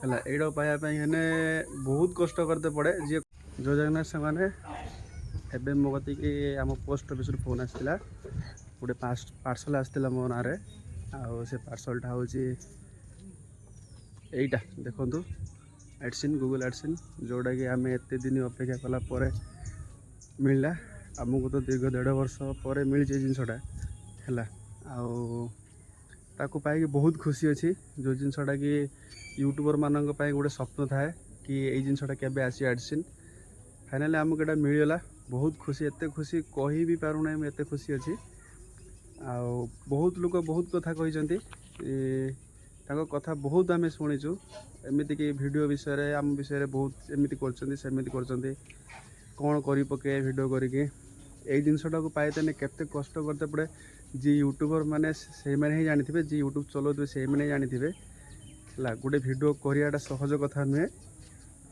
है एटा पाइबापे बहुत कष्ट करते पड़े जी जो जगह से मैंने एवं मो कति आम पोस्ट ऑफिस फोन आसाला गोटे पार्सल आसाला मो ना आउ से पार्सलटा हूँ यहीटा देखु एडसिन गूगल एडसिन जोटा कि आम एत दिन अपेक्षा कला मिलला आमको तो दीर्घ 1.5 वर्ष पर मिली जिनसटा है ताकू पाई बहुत खुशी अच्छी जो जिनसटा कि यूट्यूबर मानक गोटे स्वप्न थाए कि यही जिनसटा केबे आसी एडसिन फाइनाली आमको यहाँ मिलगला बहुत खुशी एत खुशी कही भी पारूना एत खुशी अच्छी आउ बहुत लोग बहुत कथा कहते कथा बहुत आम शुणीचु एमती कि वीडियो विषय आम विषय बहुत एमती कर कौन कर पके वीडियो करके यही जिनसटा को पाइते केते कष्ट करते पड़े जी यूट्यूबर माने से मैंने ही जानी थे जी यूट्यूब चलाते से मैंने जानी थे है गोटे वीडियो कराटा सहज कथा नुहे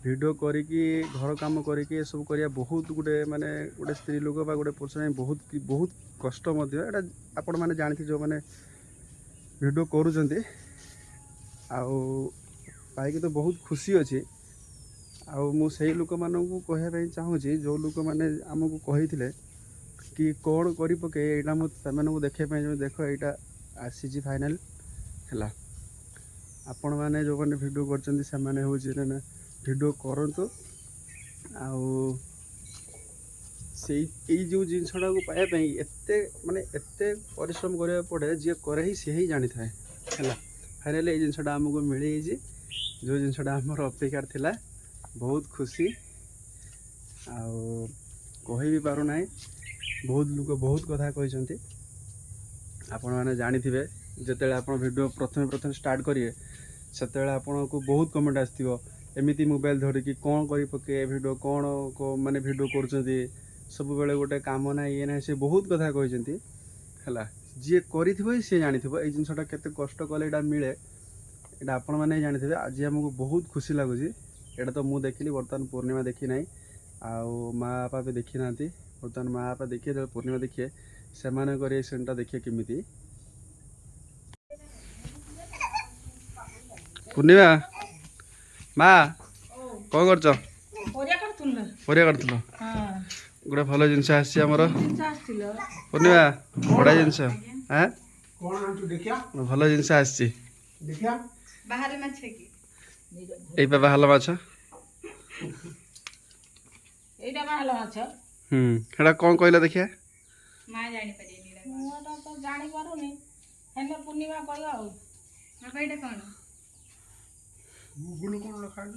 वीडियो करिकी घर काम करिकी सब करिया बहुत गोटे माने गोटे स्त्री लोक बा गोटे पुरुष बहुत बहुत कष्ट एटा आपण माने जानथि जो माने वीडियो करूचंती आउ पाइकी तो बहुत खुशी अच्छी आउ मु सेही लोक मानकु कहया पई चाहूची जो लोक माने हमकु कहिथिले कि कौन करि पके एटा मु तमनको देखे पई जो देखो एटा आसीची फाइनल हैला आपण माने जो माने वीडियो करचंती से माने होची ना वीडियो करंतु आउ से जो जिनसटा को पाइबा एते माने एते परिश्रम करिया पड़े जे करे ही से ही जानी थाए हैला फाइनली जिनसटा हमको मिली जो जिनसटा हमर अपेक्षा थिला बहुत खुशी आउ कहि भी पारु नाही बहुत लोग बहुत कथा कहते आपण मैंने जानी जिते आप वीडियो प्रथम प्रथम स्टार्ट करिए से आपन को बहुत कमेंट आसो एमती मोबाइल धरिकी कौन कर पके वीडियो कौन माने वीडियो कर सब बेले गोटे काम ना ये ना से बहुत कथा कहते है जी कर सी जानी ये जिनसटा केते कष्ट कले यहाँ मिले यहाँ आपण मैंने जानी आज आमको बहुत खुशी लगुच यहाँ तो मुझे देखिली बर्तमान पूर्णिमा देखी ना आउ माँ बापा भी देखी ना बर्तमान माँ बापा देखिए जो पूर्णिमा देखिए से रिएक्शनटा देखिए केमिति पूर्णिमा माँ कौन कर परिया कर गोटे भल जिनस आमर पूर्णिमा बड़ा जिनस हाँ भल जिनस आसी बाहर माछ हेड़ा कौन कहला देखिया मां जानि परियनी मोटा तो जानि पारुनी हेले पूर्णिमा कहला हो बाबा एटा कोन गूगल कोन लिखा है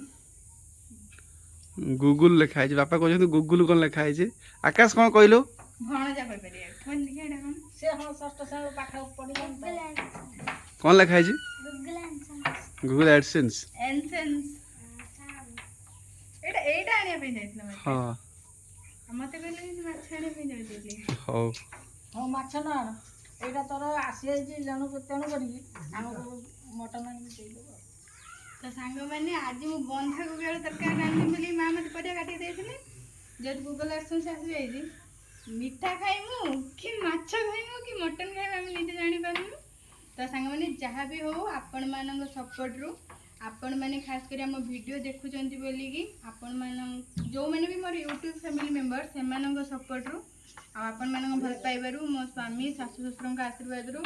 गूगल लिखा है बापा कहछन गूगल कोन लिखा है आकाश कोन कहलो भण जा कह परिया कोन लिखा एटा कोन से हम षष्ठ श्रेणी पाठ पढिलन कोन लिखा है गूगल एडसेंस एडसेंस एटा आनिया पे जाइतला मते हां मते कहले माछ आनिया पे जाइतली हो हो माछ ना एटा तोर आसी जे जणो तेणो करी हमको मटन आनि दे दो तो सांग माने आज मु बंधा को बेल तरकारी रांधी बोली मां मते परिया काटी देथिले जद गूगल एडसेंस आसी जाइजी मीठा खाइमु कि माछ खाइमु कि मटन खाइमु हम निजे जानि पारनु तो सांग माने जहाँ भी हो आपण मानक सपोर्ट रु आपण माने खास करी हम वीडियो देखुचंती बोली कि आपण मान जो माने भी मोर यूट्यूब फैमिली मेंबर से मानक सपोर्ट रु आपण मानक भल पाइबारु मो स्वामी सासु ससुरंक आशीर्वाद रु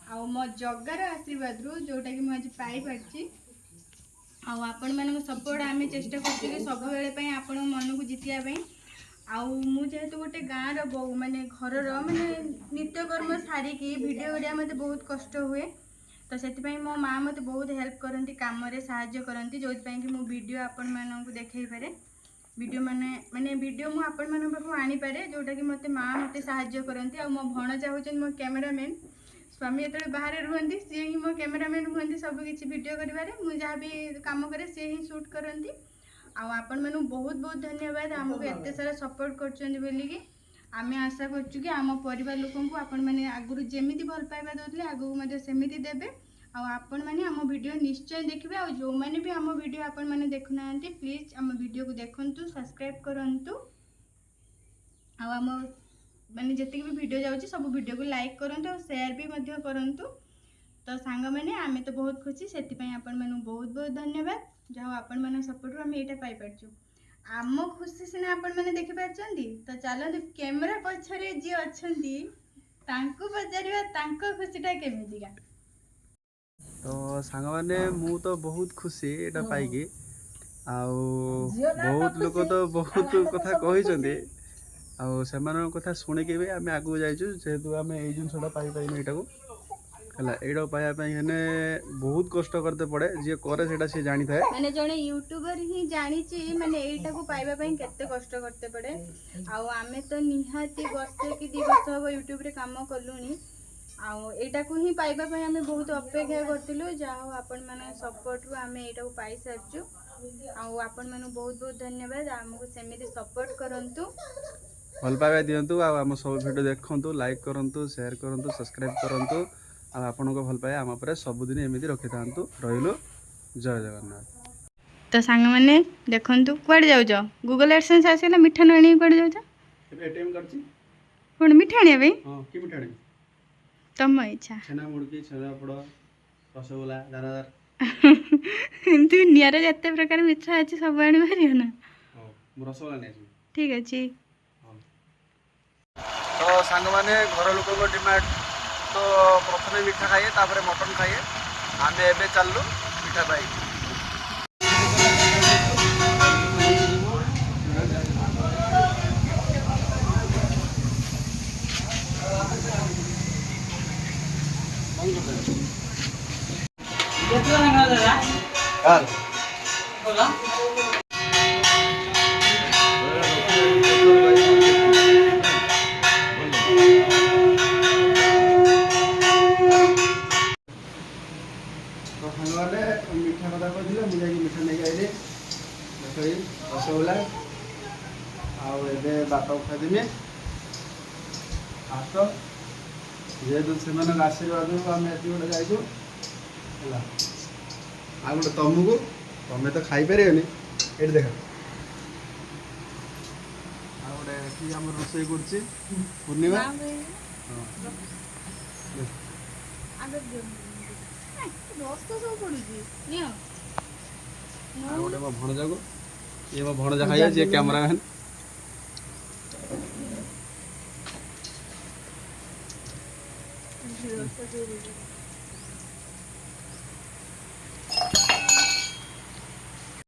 आ मो जगार आशीर्वाद रु जोटा कि मु आज पाई पारची आपण मानक सपोर्ट आमे चेष्टा करछु कि सब बेले पई आपण मन को जितिया पई आउ मु जेहेतु गोटे गाँव रो माने घर माने नित्यकर्म सारिकी वीडियो करिया मते बहुत कष्ट हुए तो से मो माँ मत बहुत हेल्प करती कम साहाय्य करती जो कि मो वीडियो आपण मानक देखई पारे वीडियो माने वीडियो मु आपण मान पाखु आनी पारे जोटा कि मते माँ मते साहाय्य करती आ मो भणजा होचन मो कैमरामैन स्वामी एत बाहर रुहंती सी ही मो कैमरामैन रुहंती सब किसी वीडियो करिवारे मु जहाँ भी काम करे सी ही शूट करती आपण मानू बहुत बहुत धन्यवाद आमको एत सारा सपोर्ट करछन बोली कि आमे आशा करछु कि आम परिवार लोकन को आपण माने आगुरु जेमिति भल पाइबा दोतले आगु मध्ये सेमिति देबे आपण माने आम वीडियो निश्चय देखिबे आ जो माने भी आम वीडियो आपण माने देखुनांती प्लीज आम वीडियो को देखंतु सब्सक्राइब करंतु आम माने जति भी वीडियो जाउची सब वीडियो को लाइक करंतु और शेयर भी मध्य करंतु तो सांग मैंने आमे तो बहुत खुशी से आपण मानू बहुत बहुत धन्यवाद जहाँ आपण मान सपोर्ट आम यहाँ पाइपरचु आम खुशी सीना आपण मैंने देखी पार्टी तो चलते कैमेरा पछरे जी अच्छा पचार खुशीटा केमितिका तो सांग मैंने मु तो बहुत खुशी एटा पाइकी आउ बहुत लोक तो बहुत कथा कही आउ से कथा शुणिकी भी आम आगू जाइचु जेहेतु आम ये जिनसा पाइपाइन यहाँ को एटा पाइबापी बहुत कष्ट करते पड़े जी करे सेटा सी जानी थाए माने जने यूट्यूबर ही जानी माने एटा को पाइबा पई केते कष्ट करते पड़े आउ आमे तो निहाती वर्ष कि 2 वर्ष हो यूट्यूब रे काम कलुनी आउ एटा को ही पाइबा पई आमे बहुत अपेक्षा करतिलु जाहो आपण माने सपोर्ट रु आमे एटा को पाई सरचु आउ आपण माने बहुत बहुत धन्यवाद हमको सेमिति सपोर्ट करंतु भल पाइबा दिंतु आम सब वीडियो देखंतु लाइक करंतु शेयर करंतु सब्सक्राइब करंतु आपण को भल पाए आम पर सबुदिन एमती रखि था रही जय जगन्नाथ। तो सांग मैंने देखंतु कुआडे जाउछ गूगल एडसेंस आसीला मिठा नणी कुआडे जाउछ एटीएम करछि कोन मिठा आनिया बे हां की मिठा आनी तम इच्छा छेना मुड़की छेना पड़ रसगोला दानादार दुनिया रे जते प्रकार मिठा अछि सब आनी पारियो ना हां मु रसगोला नै अछि ठीक अछि तो सांग माने घर लोक को डिमांड तो प्रथमे मीठा खाइए तापर मटन खाइए आमे एबे चललु मीठा पाई तो सारे मीठा कथा कहते मुझे मीठा नहीं आइली देखी रसगोला आए बापा खादेमी आस जेहेतु से आशीर्वाद आम ये गोटे जाइए आ गोटे तुमको तुम्हें तो खाईपर ये देख आ गोटे आम रोसे कर पूर्णिमा गोटे मो भणजा को ये मो भणजा खाइए जी कैमरामैन रस